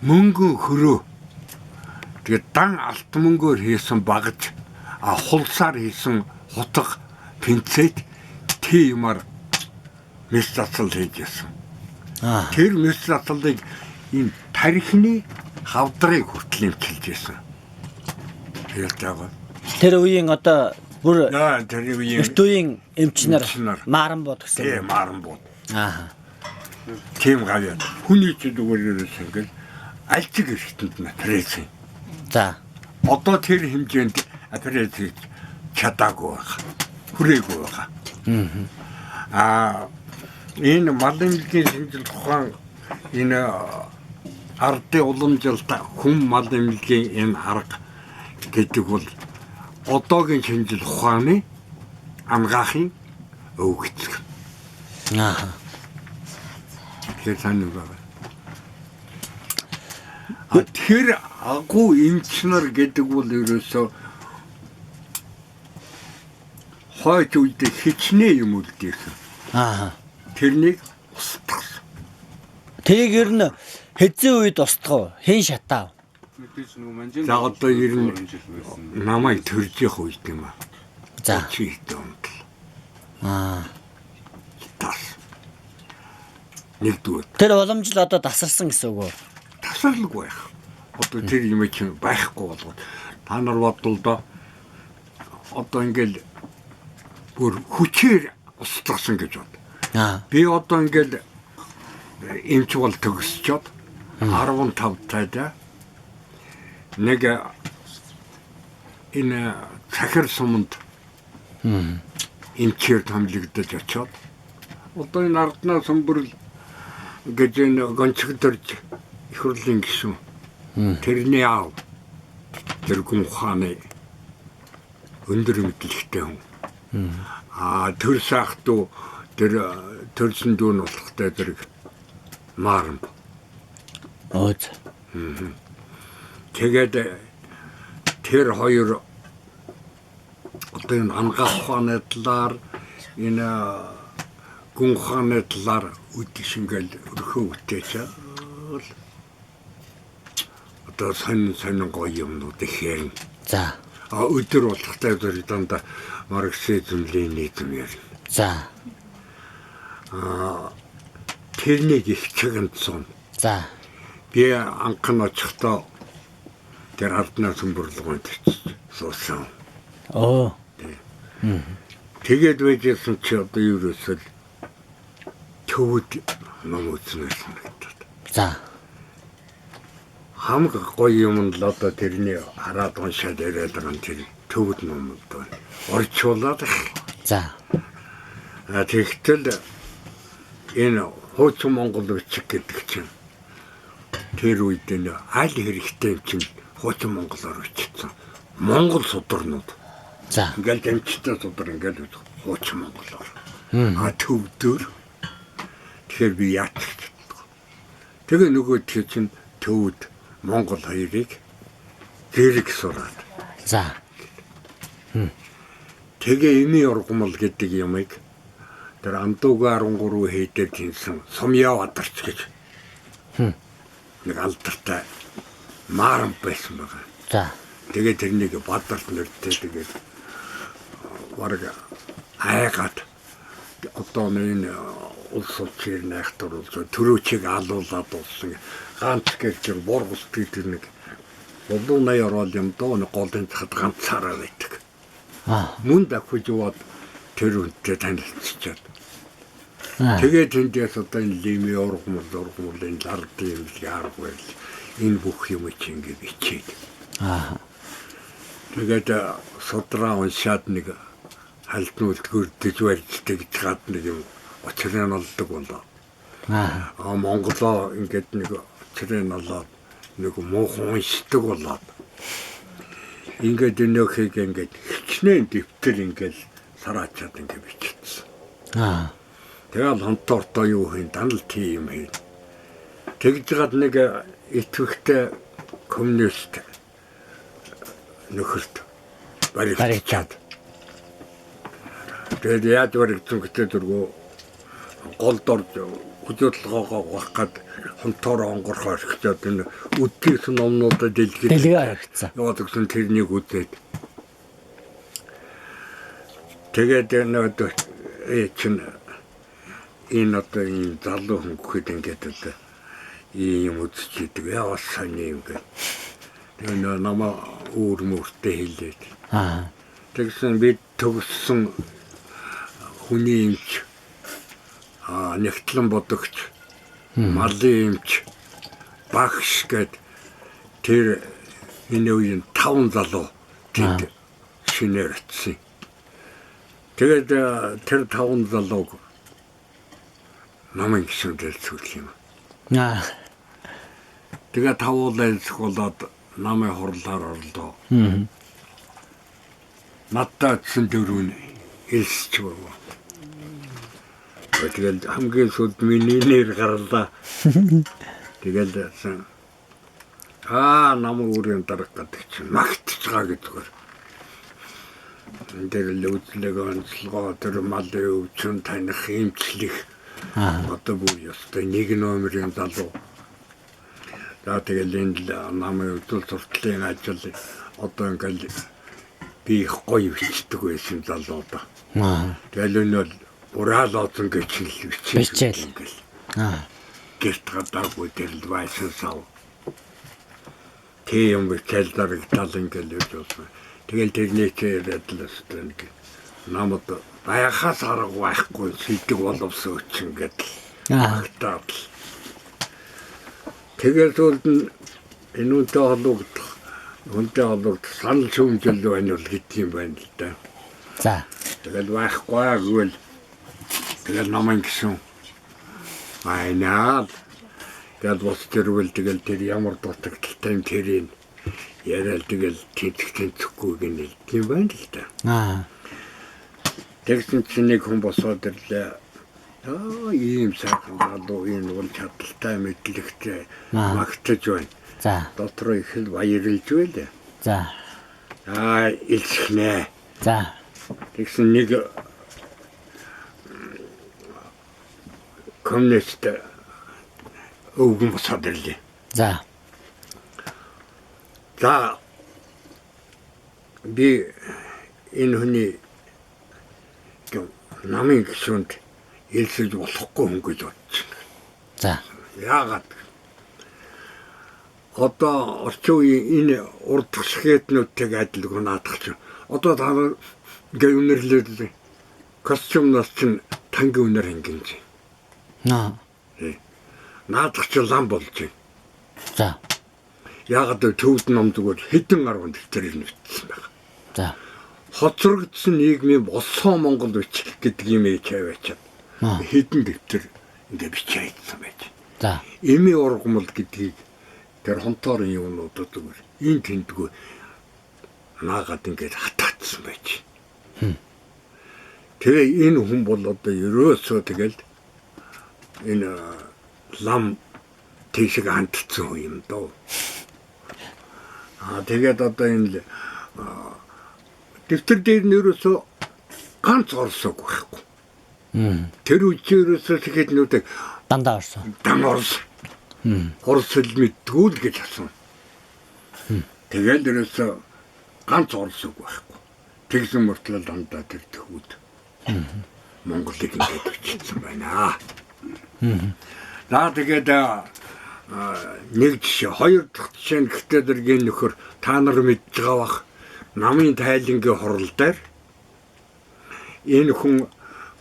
мөнгөн хөрөө тэгээд дан алт мөнгөөр хийсэн багж хулсаар хийсэн хутга пинцет тиймар мэс засал хийжсэн. Тэр мэс засалыг энэ тархины хавдрыг хүртэл эмчилж байсан. Ялж байгаа. Тэр үеийн одоо бүр тэр үеийн эрт үеийн эмчнэр Маран бод гэсэн. Тийм Маран бод. Тийм гавьяа. Хүний зүгээрээс ингээл альчиг эрхтэнд операци. За. Одоо тэр хэмжээнд операци чадаагүй байгаа. Хүрээгүй байгаа. Энэ малын эмнэлгийн шинжил ухаан энэ ардын уламжилт хүм малын эмнэлгийн энэ арга гэдэг бол одоогийн шинжил ухааны ангаахын өвгцөг. Тэр санаа байна. Тэр агуу эмчнэр гэдэг бол ерөөсөө хойч үед хичнээн юм үлдээсэн. Тэрнийг устгасан. Тэрийг ер нь хэзээ үед устгав? Хэн шатав? За одоо ер нь намайг төрж явах үед юм аа. За. Чийтэй онтол. Тас. Нэгдүгээр. Тэр уламжил одоо тасарсан гэсэн үг үү? Тасарлаг байх. Одоо тэр юм чинь байхгүй болоод та нар бодвол доо одоо ингээл бүр хүчээр устгасан гэж бод. Би одоо ингээл эмч бол төгсчод 15 тайда нэг энэ цахир суманд эмчээр томлогдож очоод одоо энэ арднаа сумбрал гэж энэ гонцгдорж их хурлын гишүүн тэрний аав тэргүн ухааны өндөр мэдлэгтэй хүн. Тэр сахтуу тэр төрсөн дүүн болохтой зэрэг Маран. Тэгээд тэр хоёр одоо энэ ангаах ухааны талаар энэ гүн ухааны талаар үдшингээл өрхөө үтээчээ. Одоо сонин гоё юмнууд ихээр. За. Өдөр болохтой зэрэг дандаа марксизм ленинизм ярина. За. Тэрнийг их чагнацсан. За. Би анхан очихдоо тэр арднаа сүмбэрлэгонд суусан. Тэгээд байжсэн чи одоо ерөөсөл төвд ном үзнэ санагдаад. За. Хамаг гоё юм л одоо тэрний хараад уншаад яриад байгаа тэр төвд ном байна. Орчуулаад. За. Тэгтэл энэ хуучин Монгол бичиг гэдэг чинь тэр үед энэ аль хэрэгтэй юм чинь хуучин монголоор бичсэн. Монгол сударнууд. За. Ингээл дамжтай судар ингээл хуучин монголоор. Төвдөр. Тэгэхээр би яачих. Тэгээ нөгөө чинь төвд Монгол хоёрыг зэрэг сураад. За. Тэгээ эми ургамал гэдэг юмыг тэр Андууга 13 хийдэг гинсэн Сумья Бадарч гэж. Нэг алдартай Маран байсан байгаа. За. Тэгээ тэрнийг Бадарт нэртэй тэгээд бараг айгаад одоо энэ улс улчээр найхтар улс төрөөчийг алуулаад болсон. Ганц гэж бургус гэдэг нэг болоонай орол юм доо нэг голын цахад ганцаараа байдаг. Мөн давхиж яваад тэр үнтэй танилцчихад. Тэгээд тэндээс одоо энэ лими ургамал энэ лардын юм яаргүй л энэ бүх юм чинь ингэ бичээд. Тэгээд судраа уншаад нэг хальтнууд гөрдөж барьждаг гад нэг юм очрын олдог болоо. Монголоо ингээд нэг очрын олоод нэг муухан уншдаг болоод. Ингээд өнөөхийг ингээд хичнээн дэвтэр ингээд сараачаад ингээд бичсэн. Тэгэл хонтортой юу хийн данал тийм хийн. Тэгж гад нэг итгэвчтэй коммунист нөхөрт баригчаад. Тэгээд яаж баригдсан гэдэг дөрвөө гол дор хөдөлгөөгөө авах гад хонтоор онгорхоо орхичоод энэ үдгээс номнуудад Дэлгээ харагдсан. Яваад өгсөн тэрнийг үзээд. Тэгээд нөт чинь энэ одоо энэ залуу хүн гэхэд ингээд л ийм үзчихийдэг. Яа сайн юм гээ. Тэгээ намаа өөр мөртөө хэлээд. Тэгсэн бид төгссөн хүний эмч нэгтлэн бодогч малын эмч багш гэд тэр энэ үеийн 5 залуу тэнд шинээр очив. Тэгээд тэр 5 залууг намын гişүндэл зүйл юм. Тэгээд тавуулаа болоод намын хурлаар орлоо. Надад ч дөрөв элсч байгаа. Тэгээд хамгийн сүлд миний нэр гарлаа. Тэгээд намын үрийн дарга гэдэг чинь магтж байгаа гэдгээр. Тэр л үзлэг онцлогоо тэр малын өвчин таних эмчлэх одоо бүр ёстой нэг номерын залуу. Тэгээд энэ намын өвдөл суртлын ажил одоо ингээл би их гоё бичдэг байсан залуу да. Тэгэл энэ бол ураалооцсон гэж бичээл. Гэрт гадаагүй тэрл байсан сав. Тийм бичээл дарагтал ингээл гэж болсон. Тэгэл тэрний чирээд л өстой нэг намд баяхаас арга байхгүй сэлдэг боловсон өчн гэдэл. Тэгэл зөвд энэ үнтэй холбогдох санал шүүмжил байна бол гэдэг юм байна л да. За. Тэгэл байхгүй гэвэл тэгэл намын гişүн айнаа. Тэгэл бос тэрвэл тэгэл тэр ямар дутагдaltaй юм тэрийг яриад тэгэл тэнцэхгүй гэнэ тийм байна л да. Тэгсэн чинь нэг хүн босоод ирлээ. Ийм сайхан залуу энэ бол чадaltaй мэдлэгтэй магтаж байна. За. Дотроо их л баярлж байлаа. За. Илчнэ. За. Тэгсэн нэг коммунист өвгөн босоод ирлээ. За. За. Би энэ хүний намын гişүнд элсэж болохгүй хүн гэж бодож байна. За. Яагаад? Одоо орчин үеийн энэ урд шигээтнүүдтэйг адилгүй наадах чинь. Одоо та ингээ үнэрлээ костюмнаас чинь тангийн үнээр хангинж. Наадах чинь лам болж байна. За. Яагаад төвд ном зүгээр хэдэн арван дэвтэрийг нэвтсэн байна. За. Хоцрогдсон нийгмийн болсон Монгол бич гэдэг юм чавьячаад хэдэн дэвтэр ингээ бичээдсэн байж. За. Эми ургамал гэдгийг тэр хонтоорын юунуудад зүгээр энэ тэмдгүү наагаад ингээд хатаацсан байж. Тэгээ энэ хүн бол одоо ерөөсөө тэгэл энэ лам тийшээ хандцсан юм доо. Тэгээд одоо энэ дэвтэр дээр нь ерөөсөө ганц орсог байхгүй. Тэр үчирөөсөө тэгэхнүүдээ дандаа орсон. Орсол мэдгүй л гэж асуув. Тэгэл ерөөсөө ганц орсог байхгүй. Тэгсэн мөртлөө дандаа тэр төвүүд Монголыг ингээд өчсөн байна. Тэгээд нэг жишээ, хоёр дахь жишээ нь гэхдээ дэргийн нөхөр та нар мэдж байгаа бах намын тайлангийн хурал дээр энэ хүн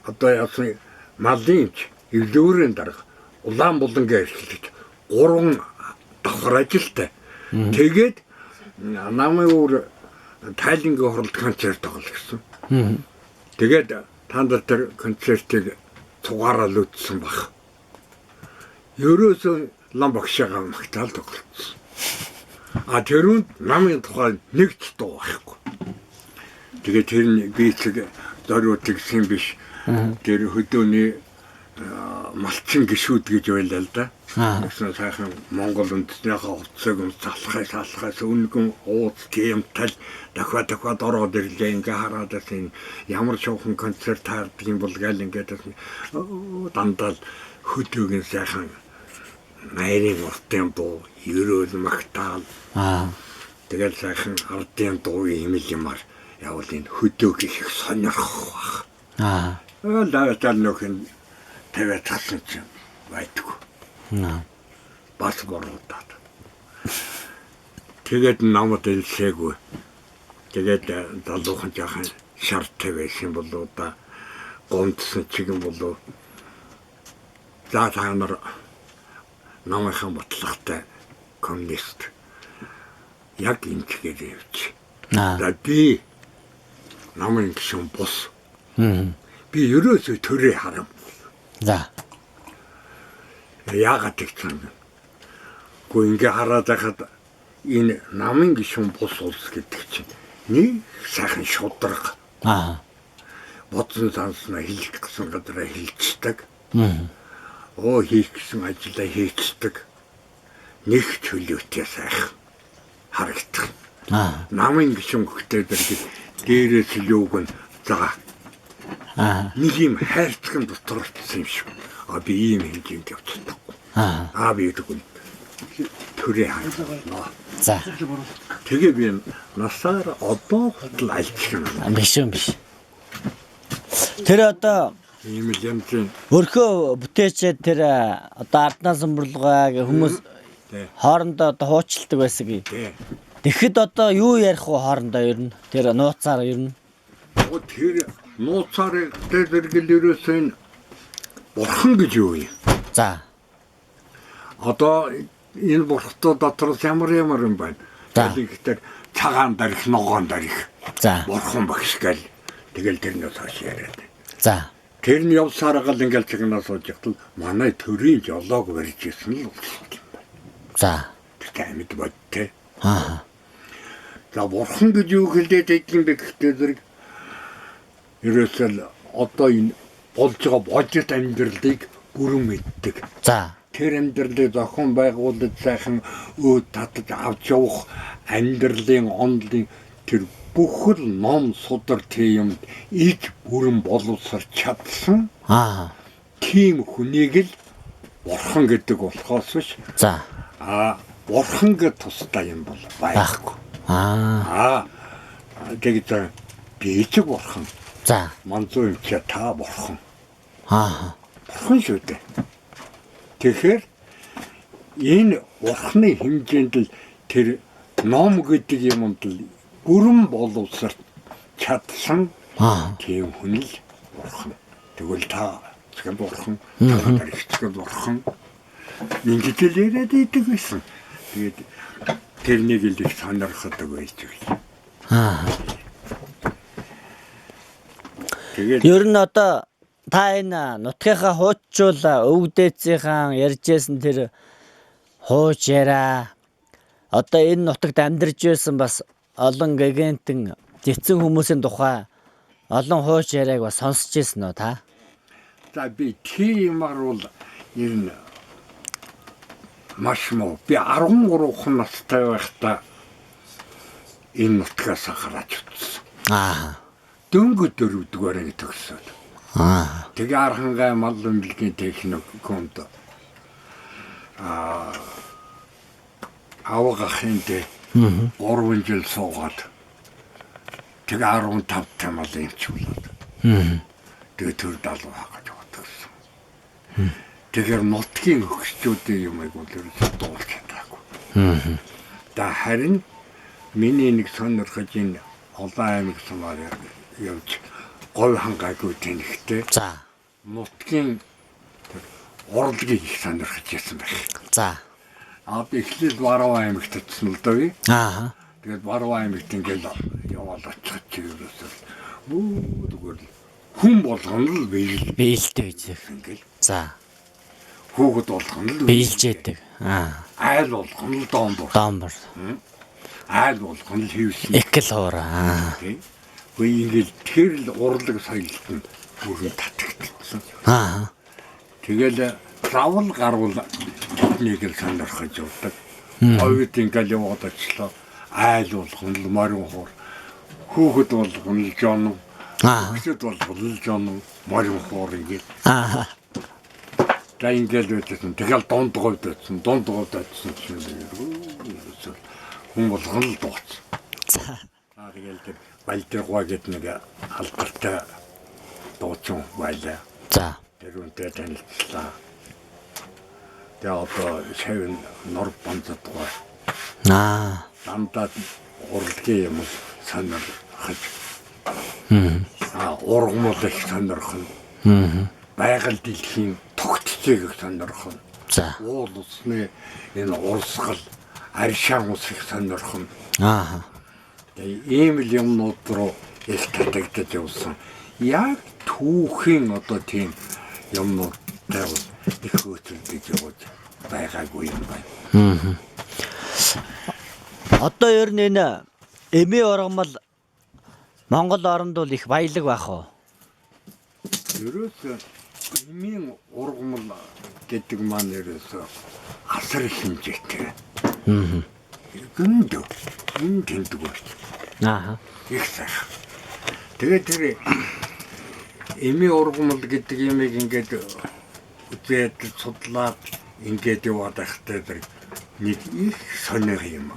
одоо яасан малын эвлүүрийн дарга Улаанбулангийн эрхлэгч 3 давхар ажилтай. Тэгээд намын өөр тайлангийн хуралд концерт тоглосон. Тэгээд та нар тэр концертыг цугаараа л үзсэн баг. Ерөөсөө лам багшаага магтаал тоглосон. Тэрүүнд намын тухай нэг ч дуу байхгүй. Тэгээд тэр би ч зориулдаг юм биш. Тэр хөдөөний малчин гişүүд гэж байлаа л да. Тэгсэн сайхан Монгол үндэснийхээ хувцсыг салахаас үнэн ууц гэмтэл дахиад ороод ирлээ ингээ хараад байсан ямар шоухан концерт таардаг юм бол гээл ингээд дандаа хөдөөгийн сайхан найрын уртын дуу, ерөөл магтаал. Тэгэл сайхан ардын дуугийн хэмэл юмар явал энэ хөдөөх их сонирхох баг. Лавтал нөхөн тавиад талсан чинь байдгүй. Бас боруудаад. Тэгээд намд илсээгүй. Тэгээд залуухан жаахан шарттай байсан болоо да гомдсон чигэн болоо. За та нар намайхан бодлоготой коммунист яг энэ чигээр явж. За би намын гişүн бус. Би ерөөсөө төрөө харам. За. Яагаад гэж юм. Гүн ингээ хараад байхад энэ намын гişүн бус улс гэдэг чинь нэг сайхан шудраг. Бодсон санснаа хэлэх гэсэн гадараа хэлцдэг. Хийх гэсэн ажлаа хийцдэг. Нэг чөлөөтэй сайхан харагдах. Намын гişүн хөхтэй дээрээс л юуг нь за. Нэг юм хайрцагын дотор болсон юм шиг. Би ийм хэмжээнд явчихдаг. Би тэгвэл төрөө харагдана. За. Тэгээ би насаар одоо хүртэл альчих юм. Биш. Тэр одоо ийм л юм чинь өрхөө бүтээчээ тэр одоо арднаа самбарлгаа хүмүүс хоорондоо одоо хуучилдаг байсан гээ. Тэгэхэд одоо юу ярих вэ хоорондоо ер нь? Тэр нууцаар ер нь. Тэр нууцаар дээргэлэрөөсөн бурхан гэж юу юм? За. Одоо энэ бурхтууд дотроос ямар юм байна? Тэгэхээр цагаан дарих, ногоон дарих. За. Бурхан багш гэл тэгэл тэрнээс хойш яриад. За. Тэр нь явсаар гал ингээл чигнээс сууж явтал манай төрийн жолоог барьж ирсэн л болсон юм байна. За. Тэр амьд бодтой. За бурхан гэж юу хэлээд байдгийг бэ гэхдээ зэрэг ерөөсөл одоо энэ болж байгаа бодит амьдралыг бүрэн мэддэг. За. Тэр амьдралыг зохион байгуулалт сайхан татаж авч явах амьдралын онолын тэр бүхэл ном судар тийм иж бүрэн боловсрч чадсан. Тийм хүнийг л бурхан гэдэг болохоос биш. За. Бурхан гэж тустай юм бол байхгүй. Тэгээд бийчиг бурхан. За. Манзуу юм чи та бурхан. Бурхан шүү дээ. Тэгэхээр энэ бурханы хэмжээнд л тэр ном гэдэг юмд л бүрэн боловсрч чадсан тийм хүн л бурхан. Тэгвэл та зөвхөн бурхан, та ихтгэл бурхан ингэж л яриад идэг байсан. Тэгээд тэрнийг л их сонирхдаг байж байгаа. Тэгээд ер нь одоо та энэ нутгийнхаа хуучжуул өвгдээцийн ярьжсэн тэр хууч яриа одоо энэ нутагт амьдарч байсан бас олон гэгэнтэн зэцэн хүмүүсийн тухай олон хууч яриаг бас сонсч ирсэн үү та? за би тиймэр бол ер нь маш муу би 13 настай байхдаа энэ нутгаас гараад утсан. Дөнгөж 4-р төгсөөд. Тэгээ Архангай мал өмлөгийн техникумд авгахын дээр 3 жил суугаад тэгээ 15 тамал имчүүлээд. Тэгээ төр 70 хагаж утгасан. Тэгэхээр нутгийн өгчүүдийн юмыг бол ерөөсөд дуулж чадаагүй. Да харин миний нэг сонирхож энэ олон аймаг сумаар явж говь хангаагүй тэнхтэй. За. Нутгийн урлагийг их сонирхож ирсэн байх. За. Би эхлээд Баруун аймагт очсон л доо. Тэгээд Баруун аймагт ингээл яваал очих чи ерөөсөө зүгээр хүн болгоно л биелдэг гэж. ингээл. За. Хүүхэд болгоно л биелжээдэг. Айл болгоно л доомбор. Айл болгоно л хийвсэн. Экл хуураа. Үгүй ингээл тэр л урлаг соёлт нь бүрэн татагдсан. Тэгэл завл гарвал нэг л сонирхож явдаг. Овид ингээл яваад очлоо. Айл болгоно л морин хуур. Хүүхэд болгоно л жон. Хүүхэд болгоно л жон морин хуур ингээд. За ингээд байжсэн. Тэгэл дунд говьд байсан. Дунд говьд байсан чинь хүн болгон л дууц. За. Тэгэл тэр Вальдергуа гэдэг нэг алдартай дуучин байлаа. За. Тэр үнтэй танилцлаа. Тэгээ одоо шавь нор бонцодгоо. Дандаа урлагийн юм сонирхож. Ургамал их сонирхон. Байгаль дэлхийн тогтцыг их сонирхон. За. Уул усны энэ урсгал аршаан ус их сонирхон. Ийм л юмнууд руу их татагдаж явсан. Яг түүхийн одоо тийм юмнуудтай их хөөцөлдөж явж байгаагүй юм байна. Одоо ер нь энэ эми ургамал Монгол оронд бол их баялаг байх уу? Ерөөсөө эмийн ургамал гэдэг маань ерөөсөө асар их хэмжээтэй. Гүндөө энэ тэндэг байна. Их сайхан. Тэгээд тэр эми ургамал гэдэг юмыг ингээд үзээд судлаад ингээд яваад байхтай тэр нэг их сонир юм.